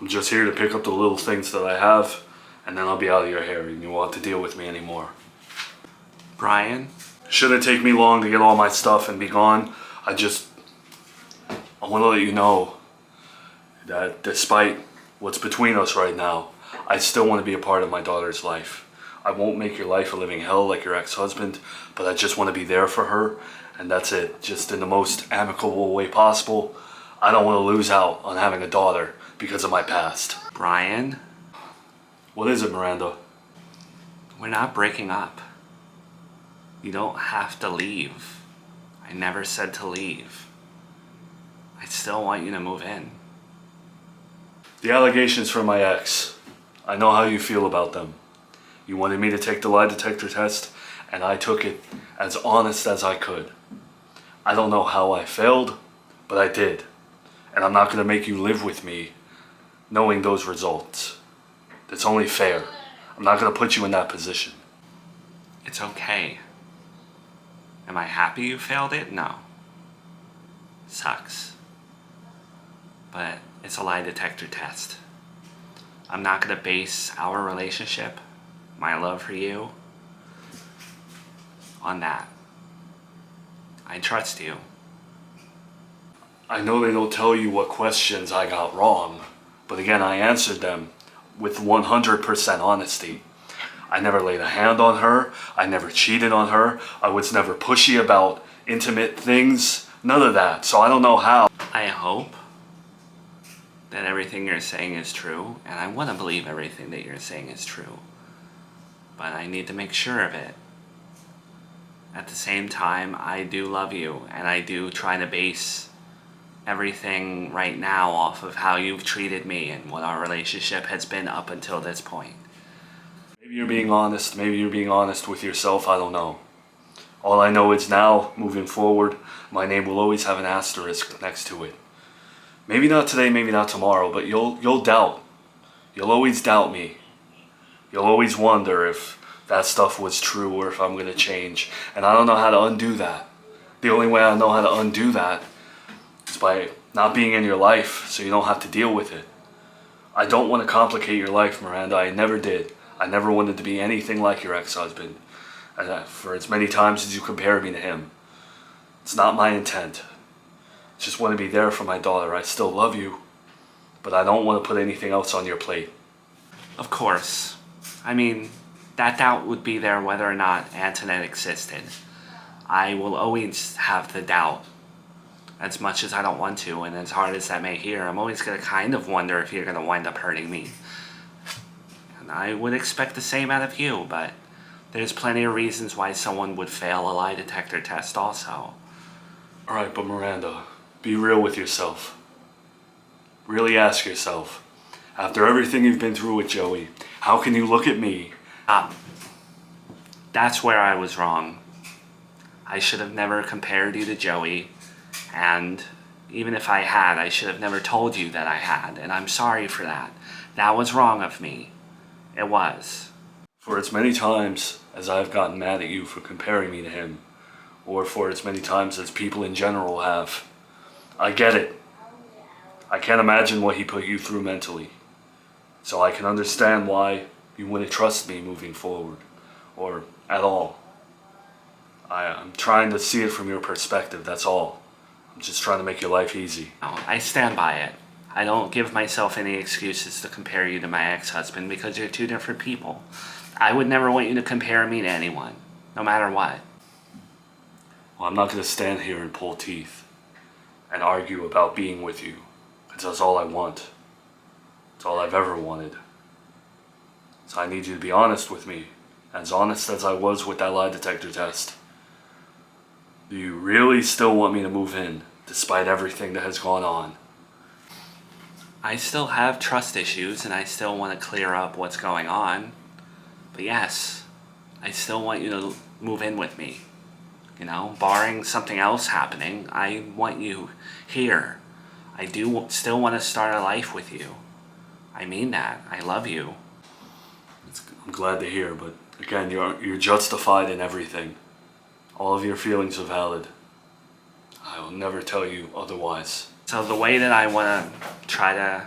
I'm just here to pick up the little things that I have, and then I'll be out of your hair and you won't have to deal with me anymore. Brian? Shouldn't take me long to get all my stuff and be gone. I want to let you know that despite what's between us right now, I still want to be a part of my daughter's life. I won't make your life a living hell like your ex-husband, but I just want to be there for her, and that's it. Just in the most amicable way possible. I don't want to lose out on having a daughter because of my past. Brian? What is it, Miranda? We're not breaking up. You don't have to leave. I never said to leave. I still want you to move in. The allegations from my ex, I know how you feel about them. You wanted me to take the lie detector test, and I took it as honest as I could. I don't know how I failed, but I did. And I'm not going to make you live with me knowing those results. That's only fair. I'm not going to put you in that position. It's okay. Am I happy you failed it? No. Sucks. But it's a lie detector test. I'm not going to base our relationship, my love for you, on that. I trust you. I know they don't tell you what questions I got wrong, but again, I answered them with 100% honesty. I never laid a hand on her. I never cheated on her. I was never pushy about intimate things. None of that. So I don't know how. I hope that everything you're saying is true, and I want to believe everything that you're saying is true. But I need to make sure of it. At the same time, I do love you, and I do try to base everything right now off of how you've treated me and what our relationship has been up until this point. Maybe you're being honest. Maybe you're being honest with yourself. I don't know. All I know is now, moving forward, my name will always have an asterisk next to it. Maybe not today, maybe not tomorrow, but you'll doubt. You'll always doubt me. You'll always wonder if that stuff was true or if I'm going to change. And I don't know how to undo that. The only way I know how to undo that is by not being in your life so you don't have to deal with it. I don't want to complicate your life, Miranda. I never did. I never wanted to be anything like your ex-husband. For as many times as you compare me to him. It's not my intent. I just want to be there for my daughter. I still love you, but I don't want to put anything else on your plate. Of course. I mean, that doubt would be there whether or not Antonet existed. I will always have the doubt. As much as I don't want to, and as hard as that may hear, I'm always going to kind of wonder if you're going to wind up hurting me. And I would expect the same out of you, but there's plenty of reasons why someone would fail a lie detector test also. Alright, but Miranda, be real with yourself. Really ask yourself, after everything you've been through with Joey, how can you look at me? That's where I was wrong. I should have never compared you to Joey, and even if I had, I should have never told you that I had, and I'm sorry for that. That was wrong of me. It was. For as many times as I've gotten mad at you for comparing me to him, or for as many times as people in general have, I get it. I can't imagine what he put you through mentally. So I can understand why you wouldn't trust me moving forward, or at all. I'm trying to see it from your perspective, that's all. I'm just trying to make your life easy. No, I stand by it. I don't give myself any excuses to compare you to my ex-husband because you're two different people. I would never want you to compare me to anyone, no matter what. Well, I'm not going to stand here and pull teeth and argue about being with you, because that's all I want. It's all I've ever wanted. So I need you to be honest with me, as honest as I was with that lie detector test. Do you really still want me to move in, despite everything that has gone on? I still have trust issues and I still want to clear up what's going on. But yes, I still want you to move in with me. You know, barring something else happening, I want you here. I do still want to start a life with you. I mean that. I love you. I'm glad to hear, but again, you're justified in everything. All of your feelings are valid. I will never tell you otherwise. So the way that I want to try to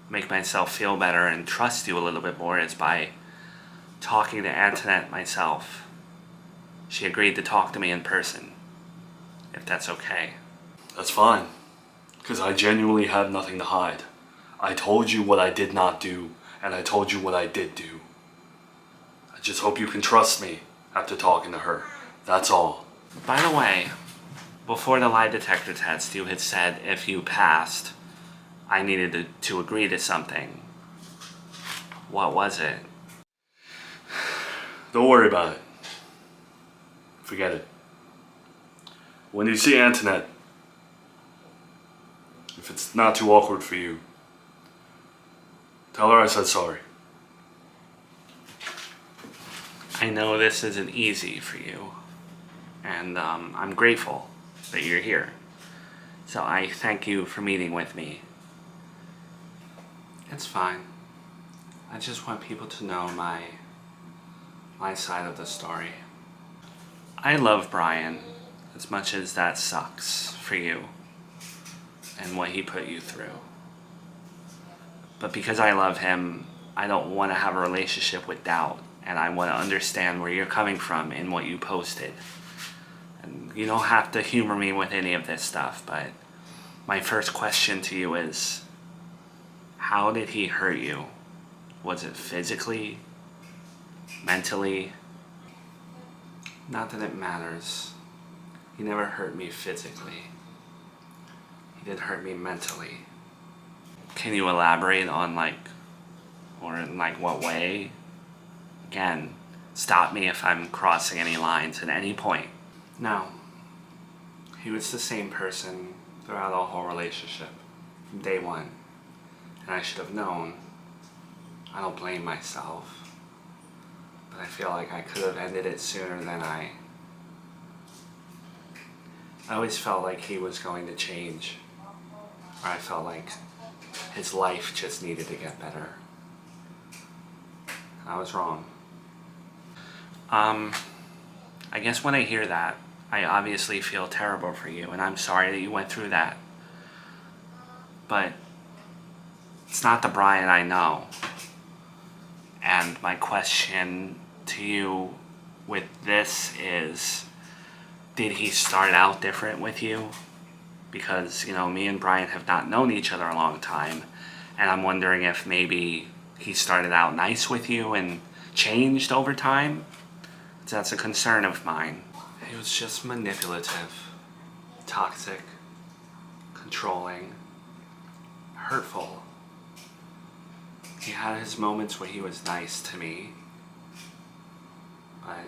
make myself feel better and trust you a little bit more is by talking to Antonet myself. She agreed to talk to me in person, if that's okay. That's fine, because I genuinely had nothing to hide. I told you what I did not do, and I told you what I did do. I just hope you can trust me after talking to her. That's all. By the way, before the lie detector test, you had said if you passed, I needed to agree to something. What was it? Don't worry about it. Forget it. When you see Antoinette, if it's not too awkward for you, tell her I said sorry. I know this isn't easy for you, and I'm grateful that you're here. So I thank you for meeting with me. It's fine. I just want people to know my side of the story. I love Brian as much as that sucks for you and what he put you through. But because I love him, I don't want to have a relationship with doubt, and I want to understand where you're coming from in what you posted. And you don't have to humor me with any of this stuff, but my first question to you is, how did he hurt you? Was it physically? Mentally? Not that it matters. He never hurt me physically. He did hurt me mentally. Can you elaborate on or in what way? Again, stop me if I'm crossing any lines at any point. No. He was the same person throughout our whole relationship, from day one. And I should have known. I don't blame myself. But I feel like I could have ended it sooner than I always felt like he was going to change. Or I felt like his life just needed to get better. I was wrong. I guess when I hear that, I obviously feel terrible for you, and I'm sorry that you went through that. But it's not the Brian I know. And my question to you with this is, did he start out different with you? Because, me and Brian have not known each other a long time, and I'm wondering if maybe he started out nice with you and changed over time. That's a concern of mine. He was just manipulative, toxic, controlling, hurtful. He had his moments where he was nice to me, but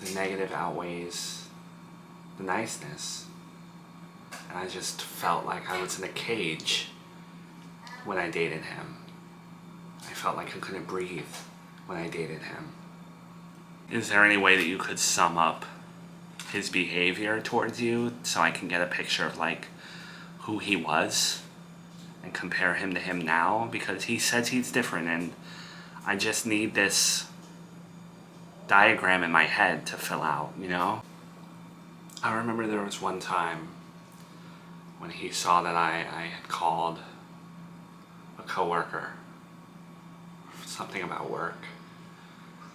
the negative outweighs the niceness. And I just felt like I was in a cage when I dated him. I felt like I couldn't breathe when I dated him. Is there any way that you could sum up his behavior towards you so I can get a picture of who he was and compare him to him now? Because he says he's different, and I just need this diagram in my head to fill out, I remember there was one time when he saw that I had called a coworker for something about work,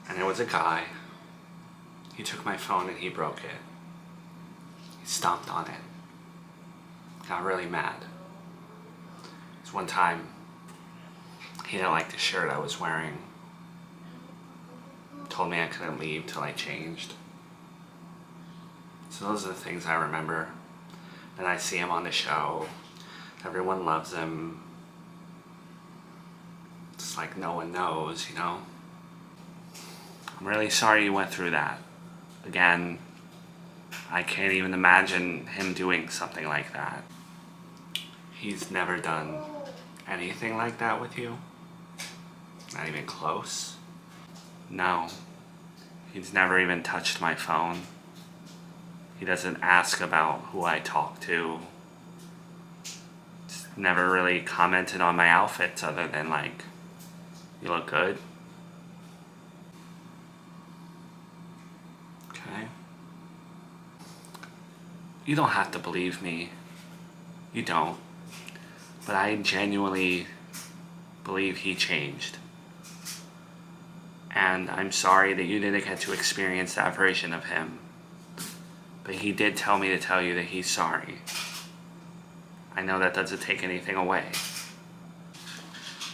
and it was a guy. He took my phone and he broke it. He stomped on it. Got really mad. This one time, he didn't like the shirt I was wearing. Told me I couldn't leave till I changed. So those are the things I remember. Then I see him on the show. Everyone loves him. It's like no one knows, I'm really sorry you went through that. Again, I can't even imagine him doing something like that. He's never done anything like that with you? Not even close? No. He's never even touched my phone. He doesn't ask about who I talk to. He's never really commented on my outfits other than you look good. Okay. You don't have to believe me. You don't. But I genuinely believe he changed. And I'm sorry that you didn't get to experience that version of him. But he did tell me to tell you that he's sorry. I know that doesn't take anything away.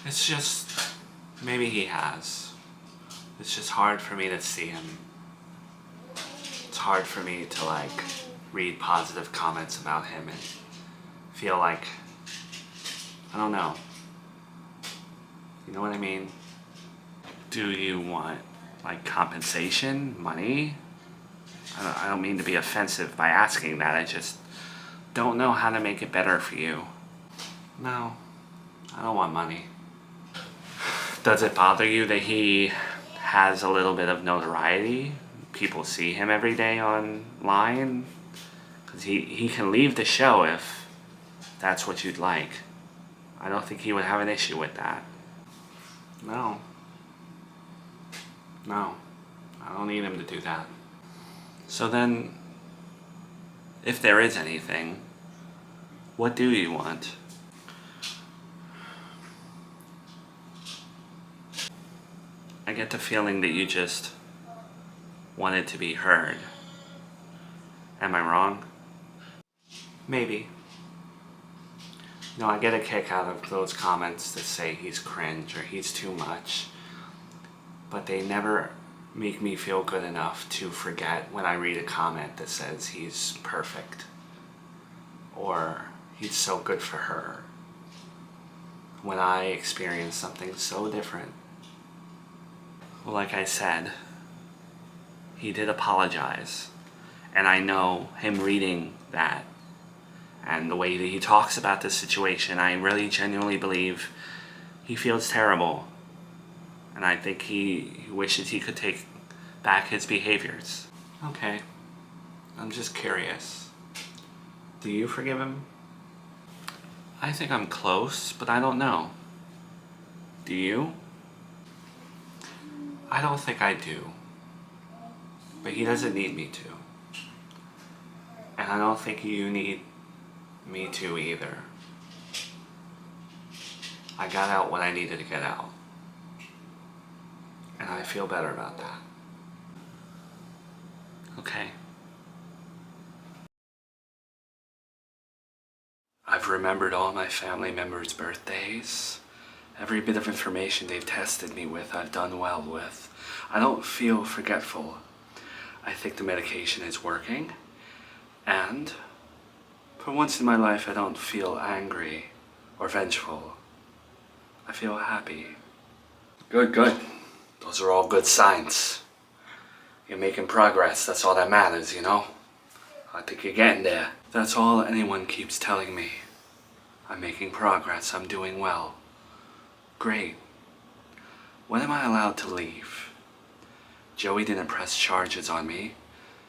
It's just, maybe he has. It's just hard for me to see him. It's hard for me to read positive comments about him and feel like, I don't know. You know what I mean? Do you want compensation, money? I don't mean to be offensive by asking that. I just don't know how to make it better for you. No, I don't want money. Does it bother you that he has a little bit of notoriety? People see him every day online? Because he can leave the show if that's what you'd like. I don't think he would have an issue with that. No, I don't need him to do that. So then, if there is anything, what do you want? I get the feeling that you just wanted to be heard. Am I wrong? Maybe. I get a kick out of those comments that say he's cringe or he's too much, but they never make me feel good enough to forget when I read a comment that says he's perfect or he's so good for her. When I experience something so different. Well, like I said, he did apologize, and I know him reading that and the way that he talks about this situation, I really genuinely believe he feels terrible. And I think he wishes he could take back his behaviors. Okay. I'm just curious. Do you forgive him? I think I'm close, but I don't know. Do you? I don't think I do. But he doesn't need me to. And I don't think you need me to either. I got out what I needed to get out. And I feel better about that. Okay. I've remembered all my family members' birthdays. Every bit of information they've tested me with, I've done well with. I don't feel forgetful. I think the medication is working. And for once in my life, I don't feel angry or vengeful. I feel happy. Good. Those are all good signs. You're making progress, that's all that matters, I think you're getting there. That's all anyone keeps telling me. I'm making progress, I'm doing well. Great. When am I allowed to leave? Joey didn't press charges on me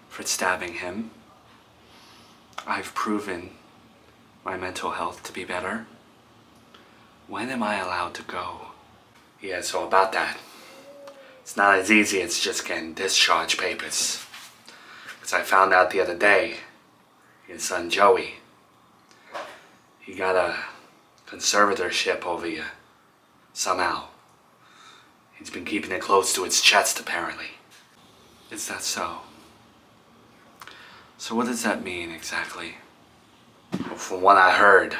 for stabbing him. I've proven my mental health to be better. When am I allowed to go? Yeah, so about that. It's not as easy as just getting discharge papers. Because I found out the other day, his son Joey, he got a conservatorship over you. Somehow. He's been keeping it close to his chest, apparently. Is that so? So what does that mean, exactly? Well, from what I heard,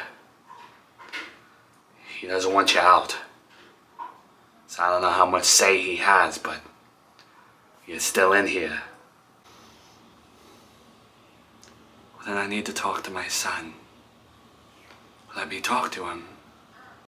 he doesn't want you out. So I don't know how much say he has, but you're still in here. Well, then I need to talk to my son. Let me talk to him.